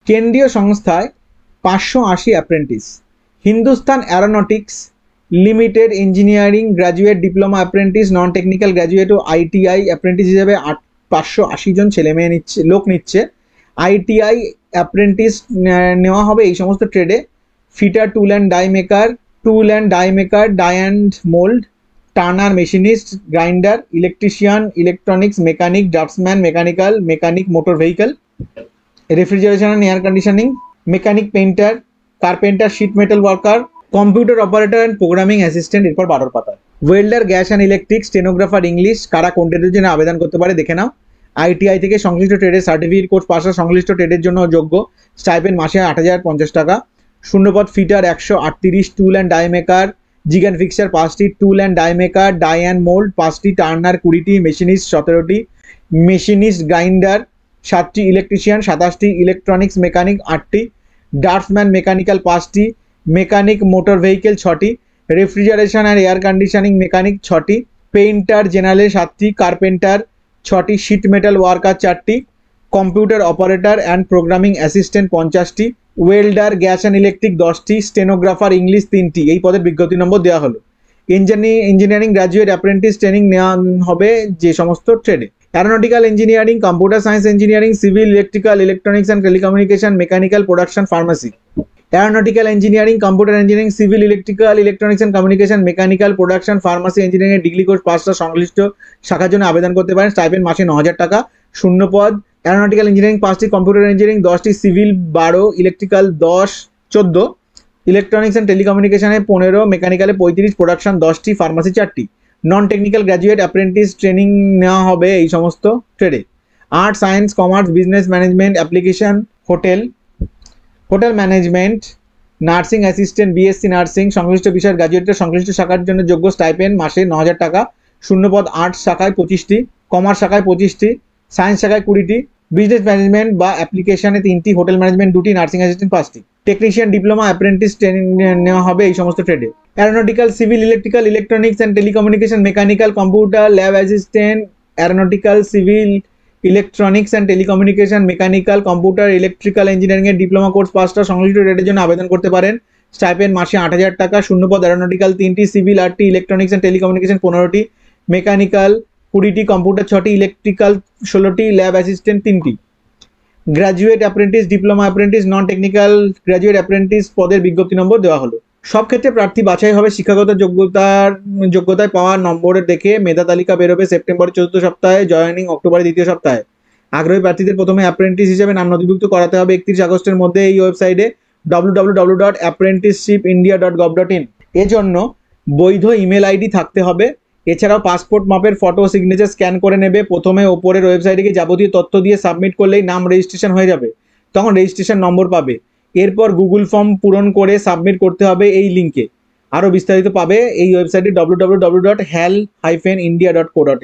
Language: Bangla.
কেন্দ্রীয় সংস্থায় 580 apprentice. Hindustan aeronautics limited engineering graduate, diploma apprentice, non technical graduate ও আইটিআই অ্যাপ্রেন্টিস হিসেবে 580 জন ছেলেমেয়ে লোক নিচ্ছে। আইটিআই অ্যাপ্রেন্টিস নেওয়া হবে এই সমস্ত ট্রেডে: fitter, tool and die maker, die and mould, turner, machinist, grinder, electrician, electronics, mechanic, draughtsman, mechanic motor vehicle, refrigeration and air conditioning, mechanic, painter, carpenter, sheet metal worker, computer operator and programming assistant. এরপর 12 পাতা। Welder, gas and electric, stenographer, English. কারা কোন ট্রেডের জন্য আবেদন করতে পারে দেখে নাও। আইটিআই থেকে সংশ্লিষ্ট ট্রেডের সার্টিফিকেট কোর্স পাস সংশ্লিষ্ট ট্রেডের জন্য যোগ্য। স্টাইপেন্ড মাসে 8,050 টাকা। শূন্যপদ fitter 138, tool and die maker, jig and fixer 5টি, tool and die maker, die and mould 5টি, টার্নার 20টি, মেশিনিস্ট 17টি, মেশিনিস্ট গ্রাইন্ডার 7টি, ইলেকট্রিশিয়ান 27টি, ইলেকট্রনিক্স মেকানিক 8টি, ড্রাফটসম্যান মেকানিক্যাল 5টি, মেকানিক মোটর ভেহিকেল 6টি, refrigeration and air conditioning mechanic 6টি, পেইন্টার জেনারেল 7টি, কার্পেন্টার 6টি, শিট মেটাল ওয়ার্কার 4টি, computer operator and programming assistant 50টি, ওয়েল্ডার, গ্যাস অ্যান্ড ইলেকট্রিক 10টি, স্টেনোগ্রাফার ইংলিশ 3টি। এই পদের বিজ্ঞপ্তি নম্বর দেওয়া হলো। ইঞ্জিনিয়ারিং গ্র্যাজুয়েট অ্যাপ্রেন্টিস ট্রেনিং নেওয়া হবে যে সমস্ত ট্রেডে: aeronautical engineering, computer science engineering, civil, electrical, electronics and telecommunication, mechanical, production, pharmacy. Aeronautical engineering, computer engineering, civil, electrical, electronics and communication, mechanical, production, pharmacy engineering degree course পাসরা সংশ্লিষ্ট শাখার জন্য আবেদন করতে পারেন। স্টাইপেন্ড মাসে 9,000 টাকা। শূন্যপদ অ্যারোনটিক্যাল ইঞ্জিনিয়ারিং 5টি, কম্পিউটার ইঞ্জিনিয়ারিং 10টি, সিভিল 12, ইলেকট্রিক্যাল 14, ইলেকট্রনিক্স অ্যান্ড টেলিকমিউনিকেশনে 15, মেকানিক্যালে 35, প্রোডাকশন 10টি, ফার্মাসি 4টি। Non technical graduate apprentice training নেওয়া হবে এই সমস্ত ট্রেডে: art, science, commerce, business management, application, hotel management, nursing assistant, BSc nursing সংশ্লিষ্ট বিষয়ের গ্র্যাজুয়েটের সংশ্লিষ্ট শাখার জন্য যোগ্য। স্টাইপেন্ড মাসে 9,000 টাকা। শূন্যপদ আর্টস শাখায় 25টি, কমার্স শাখায় 25টি, সায়েন্স শাখায় 20টি, বিজনেস ম্যানেজমেন্ট বা অ্যাপ্লিকেশনে 3টি, হোটেল ম্যানেজমেন্ট 2টি, নার্সিং অ্যাসিস্ট্যান্ট 5টি। টেকনিশিয়ান, ডিপ্লোমা, অ্যাপ্রেন্টিস ট্রেনিং নেওয়া হবে এই সমস্ত ট্রেডে: aeronautical, civil, electrical, electronics and telecommunication, mechanical, computer, lab assistant, aeronautical, civil, electronics and telecommunication, mechanical, computer, electrical engineering এর ডিপ্লোমা কোর্স পাসটা সংশ্লিষ্ট ট্রেডের জন্য আবেদন করতে পারেন। স্টাইপেন্ড মাসে 8,000 টাকা। শূন্যপদ অ্যারোনটিক্যাল 3টি, সিভিল 8টি, ইলেকট্রনিক্স অ্যান্ড টেলিকমিউনিকেশন 15টি, মেকানিক্যাল 20টি, কম্পিউটার 6টি, ইলেকট্রিক্যাল 16টি, ল্যাব অ্যাসিস্ট্যান্ট 3টি। Graduate apprentice, diploma apprentice, non technical graduate apprentice পদের বিজ্ঞপ্তি নম্বর দেওয়া হলো। সব ক্ষেত্রে প্রার্থী বাছাই হবে শিক্ষাগত যোগ্যতায় পাওয়া নম্বরের দেখে। মেধা তালিকা বেরোবে সেপ্টেম্বরের 4র্থ সপ্তাহে, জয়েনিং অক্টোবরের 2য় সপ্তাহে। আগ্রহী প্রার্থীদের প্রথমে অ্যাপ্রেন্টিস হিসেবে নাম নথিভুক্ত করাতে হবে 31 আগস্টের মধ্যে এই ওয়েবসাইটে www.apprenticeshipindia.gov.in। এজন্য বৈধ ইমেল আইডি থাকতে হবে। এছাড়াও পাসপোর্ট মাপের ফটো ও সিগনেচার স্ক্যান করে নেবে। প্রথমে ওপরের ওয়েবসাইটে গিয়ে যাবতীয় তথ্য দিয়ে সাবমিট করলেই নাম রেজিস্ট্রেশন হয়ে যাবে, তখন রেজিস্ট্রেশন নম্বর পাবে। এরপর গুগল ফর্ম পূরণ করে সাবমিট করতে হবে এই লিঙ্কে। আরও বিস্তারিত পাবে এই ওয়েবসাইটে www.hal-india.co.in।